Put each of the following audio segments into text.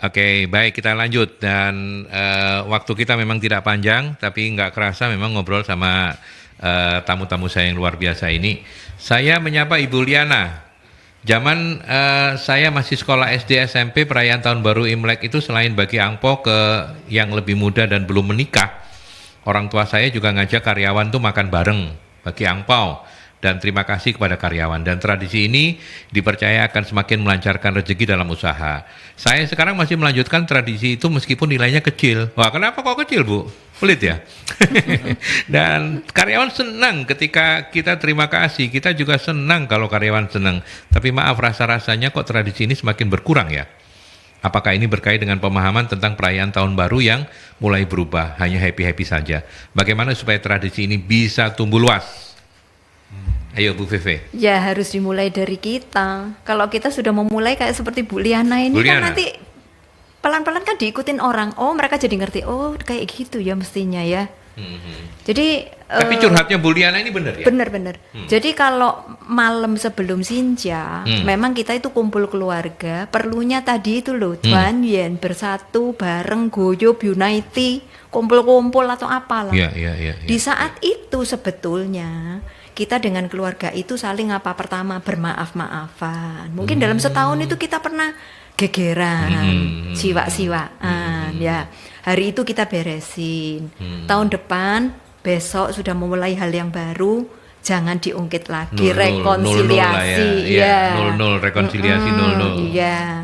Oke, baik kita lanjut dan waktu kita memang tidak panjang, tapi nggak kerasa memang ngobrol sama tamu-tamu saya yang luar biasa ini. Saya menyapa Ibu Liana. Zaman saya masih sekolah SD SMP, perayaan Tahun Baru Imlek itu selain bagi angpau ke yang lebih muda dan belum menikah, orang tua saya juga ngajak karyawan tuh makan bareng bagi angpau dan terima kasih kepada karyawan. Dan tradisi ini dipercaya akan semakin melancarkan rezeki dalam usaha. Saya sekarang masih melanjutkan tradisi itu meskipun nilainya kecil. Wah, kenapa kok kecil, Bu? Pelit ya? Dan karyawan senang ketika kita terima kasih. Kita juga senang kalau karyawan senang. Tapi maaf, rasa-rasanya kok tradisi ini semakin berkurang ya? Apakah ini berkait dengan pemahaman tentang perayaan tahun baru yang mulai berubah, hanya happy-happy saja? Bagaimana supaya tradisi ini bisa tumbuh luas? Ayo Bu Feve. Ya harus dimulai dari kita. Kalau kita sudah memulai kayak seperti Bu Liana ini Bu kan Liana. nanti pelan-pelan kan diikutin orang. Oh mereka jadi ngerti. Oh kayak gitu ya mestinya ya. Jadi Tapi curhatnya Bu Liana ini benar ya? benar-benar. Jadi kalau malam sebelum Sinja, memang kita itu kumpul keluarga. Perlunya tadi itu loh, Tuan Yen bersatu bareng goyub unity, kumpul-kumpul atau apalah. Iya. Di saat itu sebetulnya kita dengan keluarga itu saling apa pertama bermaaf-maafan. Mungkin dalam setahun itu kita pernah gegeran, siwak-siwaan ya. Hari itu kita beresin. Tahun depan besok sudah memulai hal yang baru, jangan diungkit lagi, rekonsiliasi ya. 0-0 rekonsiliasi 0-0. Iya.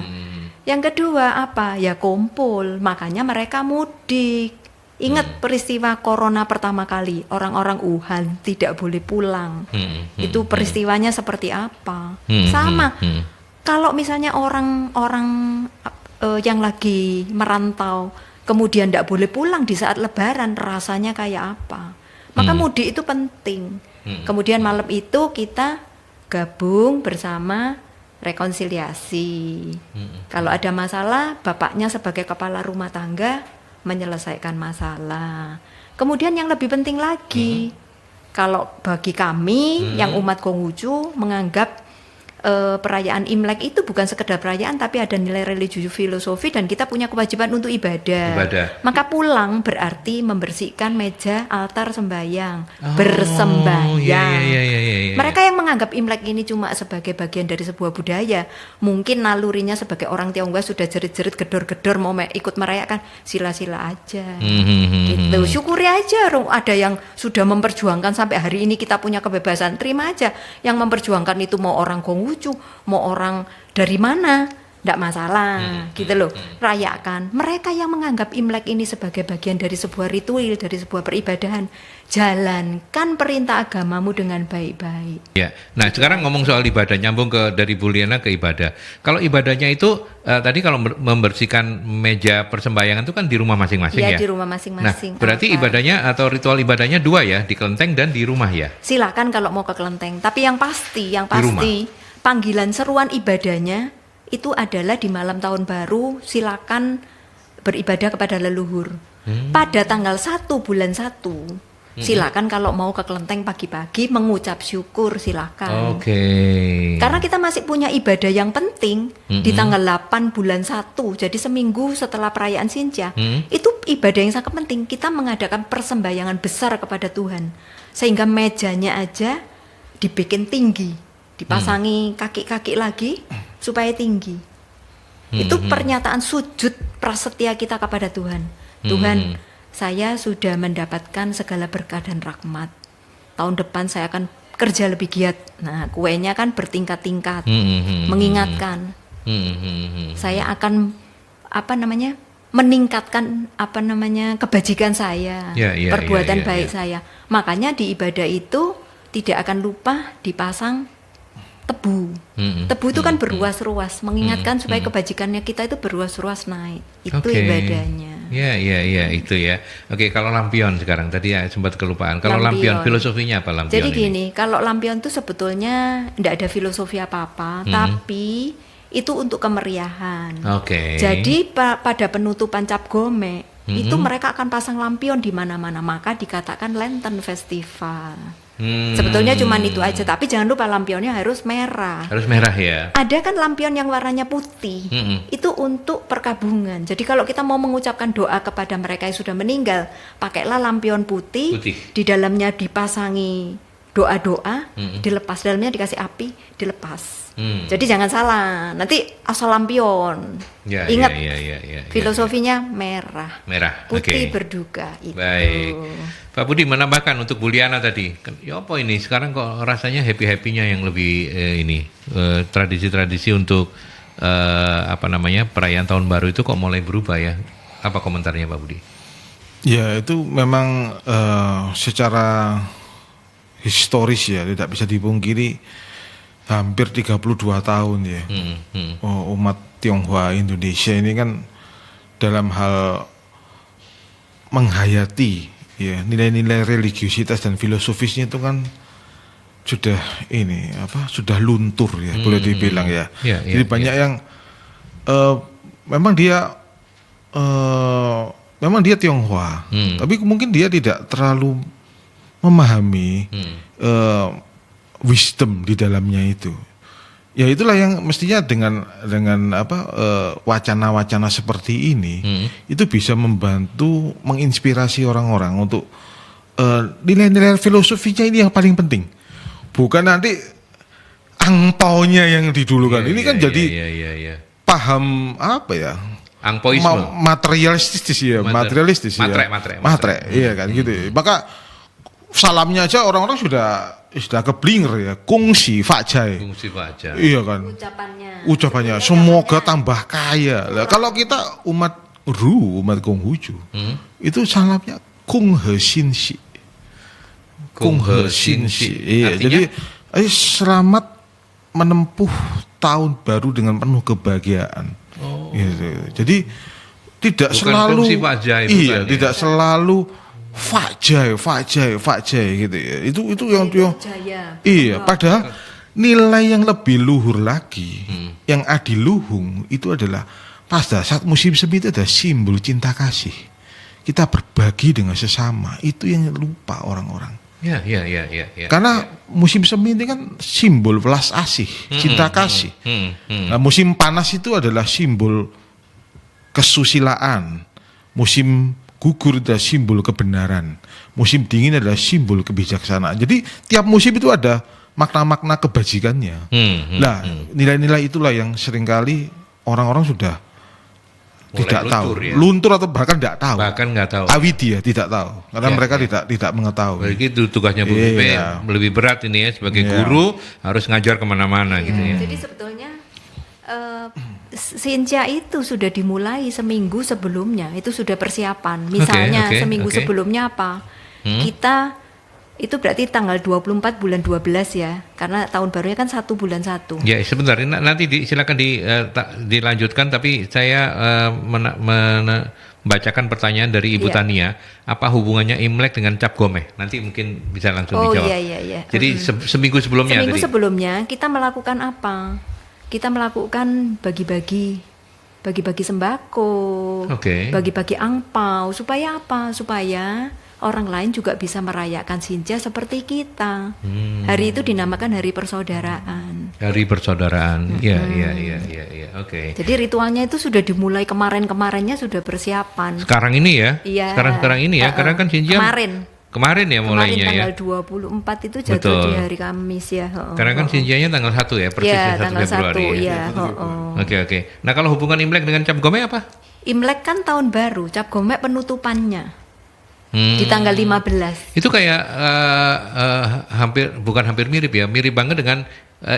Yang kedua apa? Ya kumpul. Makanya mereka mudik. Ingat peristiwa corona pertama kali, orang-orang Wuhan tidak boleh pulang. Itu peristiwanya seperti apa? Sama. Kalau misalnya orang-orang yang lagi merantau, kemudian tidak boleh pulang di saat Lebaran, rasanya kayak apa? Maka mudik itu penting. Kemudian malam itu kita gabung bersama rekonsiliasi. Kalau ada masalah, bapaknya sebagai kepala rumah tangga menyelesaikan masalah. Kemudian yang lebih penting lagi, kalau bagi kami yang umat Konghucu menganggap perayaan Imlek itu bukan sekedar perayaan tapi ada nilai religius filosofi dan kita punya kewajiban untuk ibadah. Maka pulang berarti membersihkan meja altar sembahyang, bersembahyang. Mereka yang menganggap Imlek ini cuma sebagai bagian dari sebuah budaya, mungkin nalurinya sebagai orang Tionghoa sudah jerit-jerit gedor-gedor mau ikut merayakan, sila-sila aja. Gitu. Syukuri aja, ada yang sudah memperjuangkan sampai hari ini kita punya kebebasan, terima aja. Yang memperjuangkan itu mau orang Konghucu, mau orang dari mana, tidak masalah, gitu loh. Rayakan. Mereka yang menganggap Imlek ini sebagai bagian dari sebuah ritual, dari sebuah peribadahan, jalankan perintah agamamu dengan baik-baik. Ya. Nah, sekarang ngomong soal ibadah, nyambung ke dari Bu Liana ke ibadah. Kalau ibadahnya itu tadi kalau membersihkan meja persembahyangan itu kan di rumah masing-masing ya? Di rumah masing-masing. Nah, berarti ibadahnya atau ritual ibadahnya dua ya, di kelenteng dan di rumah ya? Silakan kalau mau ke kelenteng. Tapi yang pasti panggilan seruan ibadahnya itu adalah di malam tahun baru silakan beribadah kepada leluhur. Pada tanggal 1 bulan 1 silakan kalau mau ke kelenteng pagi-pagi mengucap syukur silakan. Karena kita masih punya ibadah yang penting di tanggal 8 bulan 1. Jadi seminggu setelah perayaan Sinja. Itu ibadah yang sangat penting. Kita mengadakan persembahyangan besar kepada Tuhan. Sehingga mejanya aja dibikin tinggi. Dipasangi kaki-kaki lagi supaya tinggi. Itu pernyataan sujud prasetya kita kepada Tuhan. Tuhan, saya sudah mendapatkan segala berkah dan rahmat. Tahun depan saya akan kerja lebih giat. Nah, kuenya kan bertingkat-tingkat. Mengingatkan. Saya akan meningkatkan kebajikan saya, perbuatan baik saya. Makanya di ibadah itu tidak akan lupa dipasang tebu. Tebu itu kan berruas-ruas, mengingatkan supaya kebajikannya kita itu berruas-ruas naik. Itu ibadahnya. Iya itu ya. Oke, kalau lampion sekarang tadi ya sempat kelupaan. Kalau lampion filosofinya apa lampion? Jadi gini, kalau lampion itu sebetulnya tidak ada filosofi apa-apa, tapi itu untuk kemeriahan. Jadi pada penutupan Cap Gome itu mereka akan pasang lampion di mana-mana, maka dikatakan Lantern Festival. Sebetulnya cuma itu aja, tapi jangan lupa lampionnya harus merah. Harus merah ya. Ada kan lampion yang warnanya putih, itu untuk perkabungan. Jadi kalau kita mau mengucapkan doa kepada mereka yang sudah meninggal, pakailah lampion putih. Di dalamnya dipasangi doa-doa, dilepas, dalamnya dikasih api, dilepas. Jadi jangan salah, nanti asal lampion. Ingat, filosofinya merah, putih berduka. Itu. Baik, Pak Budi menambahkan untuk Buliana tadi, ya apa ini sekarang kok rasanya happy-happynya yang lebih tradisi-tradisi untuk perayaan tahun baru itu kok mulai berubah ya? Apa komentarnya Pak Budi? Ya itu memang secara historis ya tidak bisa dipungkiri. Hampir 32 tahun ya. Umat Tionghoa Indonesia ini kan dalam hal menghayati ya nilai-nilai religiusitas dan filosofisnya itu kan sudah luntur ya, boleh dibilang ya. Jadi banyak yang memang dia Tionghoa, tapi mungkin dia tidak terlalu memahami wisdom di dalamnya itu. Ya itulah yang mestinya dengan wacana-wacana seperti ini itu bisa membantu menginspirasi orang-orang untuk nilai-nilai filosofinya ini yang paling penting. Bukan nanti angpaunya yang didulukan. Ini kan jadi paham apa ya? Angpoisme. Materialistis ya. Matre, iya kan gitu. Maka salamnya aja orang-orang sudah keblinger ya, kungsi fajai. Iya kan. Ucapannya semoga tambah kaya. Lah kalau kita umat Konghucu, itu salamnya Kung He Xin Shi. Iya, jadi selamat menempuh tahun baru dengan penuh kebahagiaan. Gitu. Jadi tidak bukan selalu tidak selalu fajai gitu ya. Itu yang padahal nilai yang lebih luhur lagi yang adiluhung itu adalah pada saat musim semi itu ada simbol cinta kasih. Kita berbagi dengan sesama, itu yang lupa orang-orang. Ya. Karena musim semi ini kan simbol welas asih, cinta kasih. Nah, musim panas itu adalah simbol kesusilaan. Musim gugur adalah simbol kebenaran. Musim dingin adalah simbol kebijaksanaan. Jadi tiap musim itu ada makna-makna kebajikannya. Nah, nilai-nilai itulah yang seringkali orang-orang sudah mulai tidak luntur, tahu, ya? Luntur atau bahkan tidak tahu. Awidya tidak tahu, karena mereka tidak mengetahui. Begitu tugasnya Bu Pipe lebih berat ini ya sebagai guru harus ngajar kemana-mana gitu ya. Jadi sebetulnya Sinja itu sudah dimulai seminggu sebelumnya, itu sudah persiapan. Misalnya seminggu sebelumnya apa? Kita itu berarti tanggal 24 bulan 12 ya, karena tahun barunya kan 1 bulan 1. Ya sebentar, nanti silakan dilanjutkan, tapi saya membacakan pertanyaan dari Ibu Tania, apa hubungannya Imlek dengan Cap Gomeh? Nanti mungkin bisa langsung dijawab. Iya. Jadi seminggu sebelumnya. Sebelumnya kita melakukan apa? Kita melakukan bagi-bagi sembako, bagi-bagi angpau, supaya apa? Supaya orang lain juga bisa merayakan Sinja seperti kita. Hari itu dinamakan Hari Persaudaraan. Hari Persaudaraan, iya. Oke. Jadi ritualnya itu sudah dimulai kemarinnya sudah persiapan. Sekarang ini ya? Iya. Sekarang ini ya, karena kan Sinja kemarin ya mulainya ya. Tanggal 24 itu jatuh di hari Kamis ya. Karena kan Sinjanya tanggal 1 ya, persisnya 1 Februari ya. Oke. Nah kalau hubungan Imlek dengan Cap Gomeh apa? Imlek kan tahun baru, Cap Gomeh penutupannya. Di tanggal 15. Itu kayak bukan hampir mirip ya, mirip banget dengan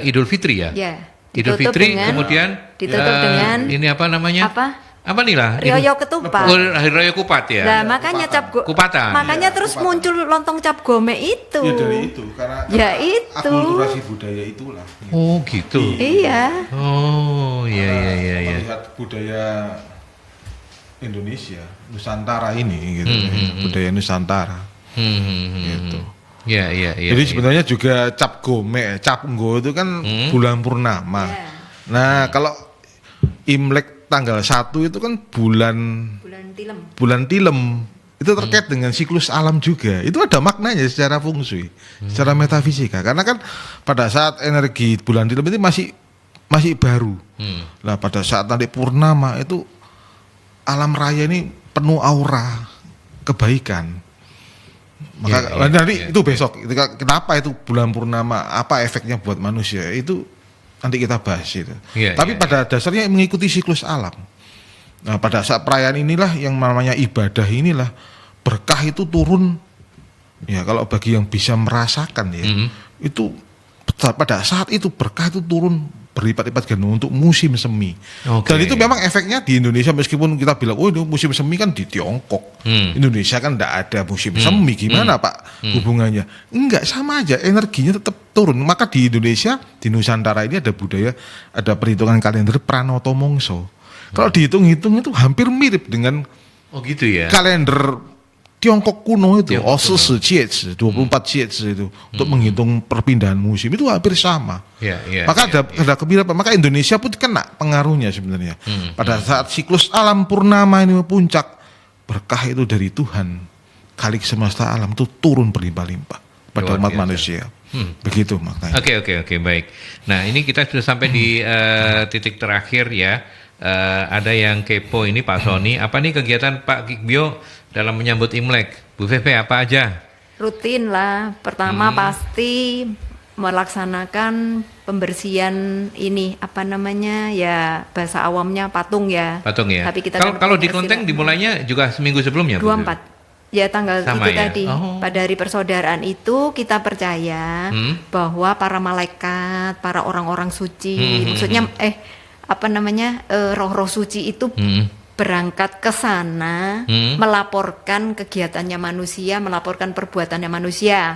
Idul Fitri ya. Ya. Idul Fitri kemudian ditutup dengan ini apa namanya? Apa nih lah? Rioyo Ketupat. Hari Raya Kupat ya. Nah, makanya Kupatan. Makanya terus muncul lontong Cap Gomeh itu. Ya dari itu karena itu akulturasi budaya itulah. Oh, gitu. Iya. Oh, iya. Melihat budaya Indonesia, Nusantara ini gitu. Budaya Nusantara. Gitu. Iya. Jadi sebenarnya juga Cap Gomeh, Cap Nggo itu kan bulan purnama. Nah, kalau Imlek tanggal 1 itu kan bulan Tilem. Itu terkait dengan siklus alam juga. Itu ada maknanya secara feng shui, secara metafisika. Karena kan pada saat energi bulan Tilem itu masih baru. Nah, pada saat nanti purnama itu alam raya ini penuh aura kebaikan. Maka nanti itu besok. Kenapa itu bulan purnama? Apa efeknya buat manusia? Itu nanti kita bahas itu. Tapi pada dasarnya mengikuti siklus alam. Nah, pada saat perayaan inilah yang namanya ibadah inilah berkah itu turun. Ya, kalau bagi yang bisa merasakan ya, itu pada saat itu berkah itu turun berlipat-lipat ganda untuk musim semi. Dan itu memang efeknya di Indonesia, meskipun kita bilang oh itu musim semi kan di Tiongkok. Indonesia kan tidak ada musim semi. Gimana Pak hubungannya? Enggak, sama aja, energinya tetap turun. Maka di Indonesia, di Nusantara ini ada budaya, ada perhitungan kalender Pranoto Mongso. Kalau dihitung-hitung itu hampir mirip dengan gitu ya. Kalender Tiongkok kuno itu, Osu Jiezi, 24 Jiezi itu untuk menghitung perpindahan musim itu hampir sama. Maka ada kemiripan. Maka Indonesia pun kena pengaruhnya sebenarnya. Pada saat siklus alam purnama ini puncak, berkah itu dari Tuhan, Khalik semesta alam itu turun berlimpah-limpah pada umat manusia. Begitu maknanya. Oke, baik. Nah, ini kita sudah sampai di titik terakhir ya. Ada yang kepo ini Pak Sony, apa nih kegiatan Pak Kikbyo dalam menyambut Imlek? Bu Feve apa aja? Rutin lah. Pertama pasti melaksanakan pembersihan ini apa namanya ya, bahasa awamnya patung ya. Patung ya. Tapi kita kalau di Kelenteng dimulainya juga seminggu sebelumnya. 24. Ya tanggal sama itu ya? tadi. Pada hari persaudaraan itu kita percaya bahwa para malaikat, para orang-orang suci, maksudnya apa namanya roh-roh suci itu berangkat ke sana melaporkan kegiatannya manusia, melaporkan perbuatannya manusia.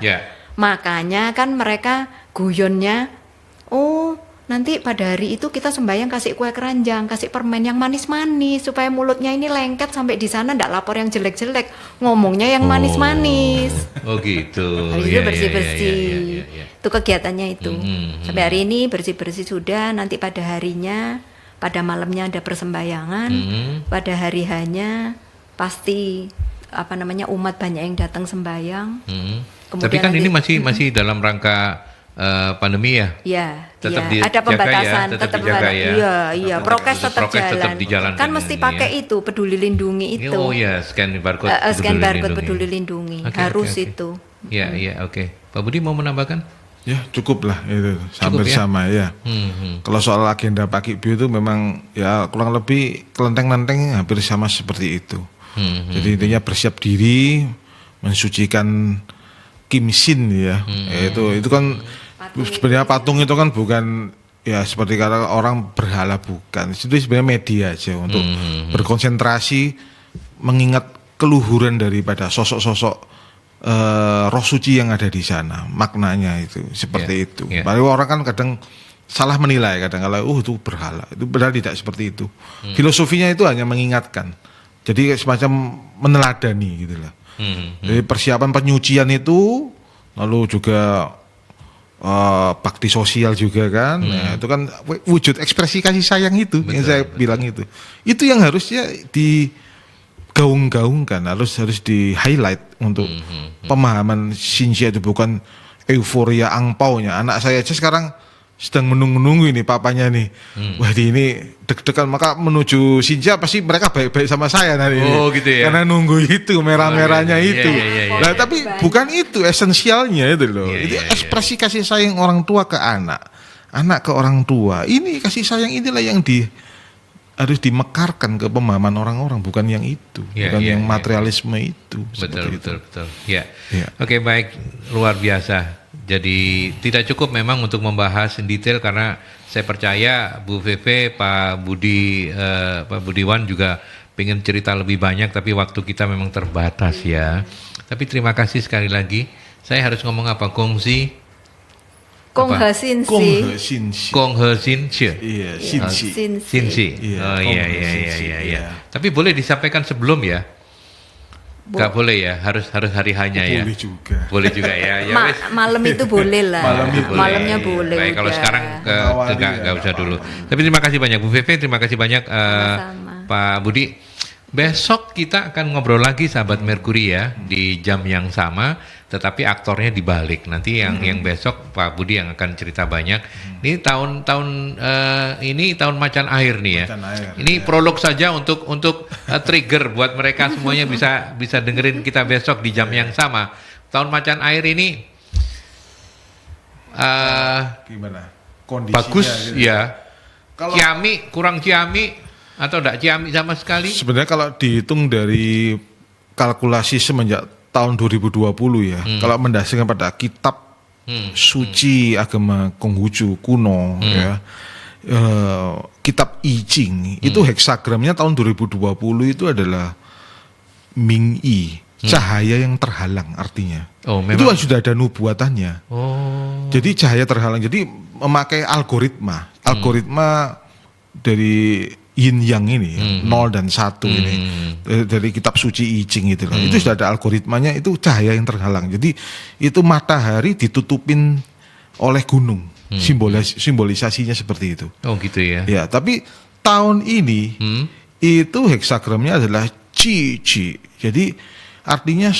Makanya kan mereka guyonnya, nanti pada hari itu kita sembahyang kasih kue keranjang, kasih permen yang manis-manis supaya mulutnya ini lengket sampai di sana ndak lapor yang jelek-jelek, ngomongnya yang manis-manis. Oh gitu. Hari itu bersih-bersih. Itu kegiatannya itu. Sampai hari ini bersih-bersih sudah, nanti pada harinya, pada malamnya ada persembahyangan, pada hari hanya pasti apa namanya umat banyak yang datang sembahyang. Tapi kan ini masih dalam rangka pandemi ya? Iya, ada pembatasan, tetap dijaga ya. Iya, prokes tetap jalan. Kan mesti pakai itu Peduli Lindungi itu. Oh ya, scan barcode. Peduli Lindungi harus itu. Iya, oke. Pak Budi mau menambahkan? Ya cukup lah itu, hampir sama ya. Kalau soal agenda Pak Kikbyo itu memang ya kurang lebih kelenteng-lenteng hampir sama seperti itu. Jadi intinya bersiap diri, mensucikan Kimsin ya. Itu kan sebenarnya patung itu kan bukan ya seperti kata orang berhala, bukan. Itu sebenarnya media aja untuk berkonsentrasi mengingat keluhuran daripada sosok-sosok roh suci yang ada di sana. Maknanya itu seperti itu. Padahal orang kan kadang salah menilai kadang kalau itu berhala. Itu benar tidak seperti itu. Filosofinya itu hanya mengingatkan. Jadi semacam meneladani gitu lah. Jadi persiapan penyucian itu, lalu juga bakti sosial juga kan. Nah, itu kan wujud ekspresi kasih sayang itu. Betul, yang saya bilang itu yang harusnya digaung-gaungkan, harus di highlight untuk pemahaman Xinjia. Itu bukan euforia angpaunya. Anak saya aja sekarang sedang menunggu ini papanya nih. Wah ini deg-degan, maka menuju Xinjia pasti mereka baik-baik sama saya nanti. Oh gitu ya. Karena nunggu itu merah-merahnya itu. Nah, tapi bukan itu esensialnya itu loh. Itu ekspresi kasih sayang orang tua ke anak, anak ke orang tua. Ini kasih sayang inilah yang harus dimekarkan ke pemahaman orang-orang, bukan yang itu, bukan yang materialisme itu. Betul. Ya. Oke, baik, luar biasa. Jadi tidak cukup memang untuk membahas in detail karena saya percaya Bu Feve, Pak Budiwan juga pengen cerita lebih banyak, tapi waktu kita memang terbatas ya. Tapi terima kasih sekali lagi. Saya harus ngomong apa? Konghe Xinxi. Iya, Xinxi. Oh iya. Tapi boleh disampaikan sebelum ya? Nggak boleh ya, harus hari hanya ya. Boleh juga. Boleh juga ya. Ya wes. Malam itu boleh lah. Malamnya boleh. Baik, kalau udah. sekarang nggak usah dulu. Tapi terima kasih banyak Bu Feve, terima kasih banyak Sama-sama. Pak Budi. Besok kita akan ngobrol lagi sahabat Merkuri ya di jam yang sama, tetapi aktornya dibalik. Nanti yang besok Pak Budi yang akan cerita banyak. Ini tahun ini tahun macan air nih ya. Macan air, Ini prolog saja untuk trigger buat mereka semuanya bisa dengerin kita besok di jam yang sama. Tahun macan air ini Gimana? Kondisinya bagus gitu. ya. Kalau Ciami kurang Ciami atau enggak Ciami sama sekali? sebenarnya kalau dihitung dari kalkulasi semenjak tahun 2020 ya, kalau mendasarkan pada kitab suci agama Konghucu kuno ya, kitab I Ching itu heksagramnya tahun 2020 itu adalah Ming Yi, cahaya yang terhalang artinya. Oh, Itu memang. sudah ada nubuatannya. Oh. Jadi cahaya terhalang. Jadi memakai algoritma dari yin yang ini, 0 dan 1 ini dari kitab suci I Ching itu loh. Itu sudah ada algoritmanya, itu cahaya yang terhalang. Jadi itu matahari ditutupin oleh gunung. Simbolisasinya seperti itu. Oh gitu ya. Ya, tapi tahun ini itu heksagramnya adalah Chi Chi. Jadi artinya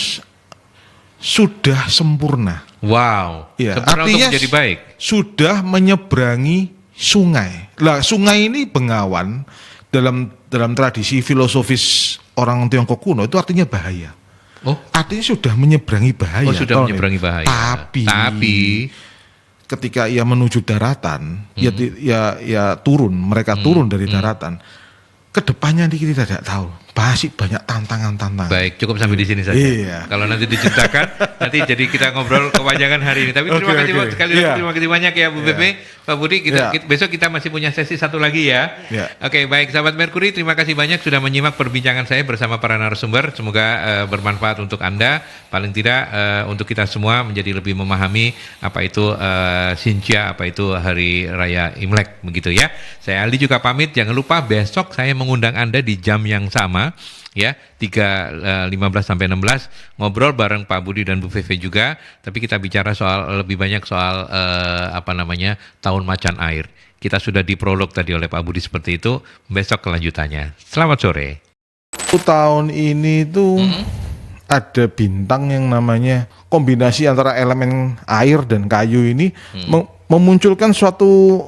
sudah sempurna. Wow. Ya, Sempurna artinya untuk menjadi baik. sudah menyeberangi sungai. Lah, sungai ini Bengawan dalam tradisi filosofis orang Tiongkok kuno itu artinya bahaya. Oh. Artinya sudah menyeberangi bahaya. Oh sudah tahun menyeberangi ini. bahaya. Tapi ketika ia menuju daratan, ya turun, mereka turun dari daratan. Kedepannya kita tidak tahu, masih banyak tantangan-tantangan. Baik, cukup sampai di sini saja. Iya. Kalau nanti diceritakan, nanti jadi kita ngobrol kepanjangan hari ini. Tapi terima kasih Oke. sekali lagi, Iya. terima kasih banyak ya Bu Pepe, Pak Budi. Besok kita masih punya sesi satu lagi ya. Iya. Oke, baik sahabat Merkuri, terima kasih banyak sudah menyimak perbincangan saya bersama para narasumber. Semoga bermanfaat untuk Anda, paling tidak untuk kita semua menjadi lebih memahami apa itu Xinjia, apa itu Hari Raya Imlek begitu ya. Saya Aldi juga pamit, jangan lupa besok saya mengundang Anda di jam yang sama ya, 3.15 sampai 16 ngobrol bareng Pak Budi dan Bu Feve juga, tapi kita bicara lebih banyak soal tahun macan air. Kita sudah diprolog tadi oleh Pak Budi seperti itu, besok kelanjutannya. Selamat sore. Tahun ini tuh ada bintang yang namanya kombinasi antara elemen air dan kayu ini memunculkan suatu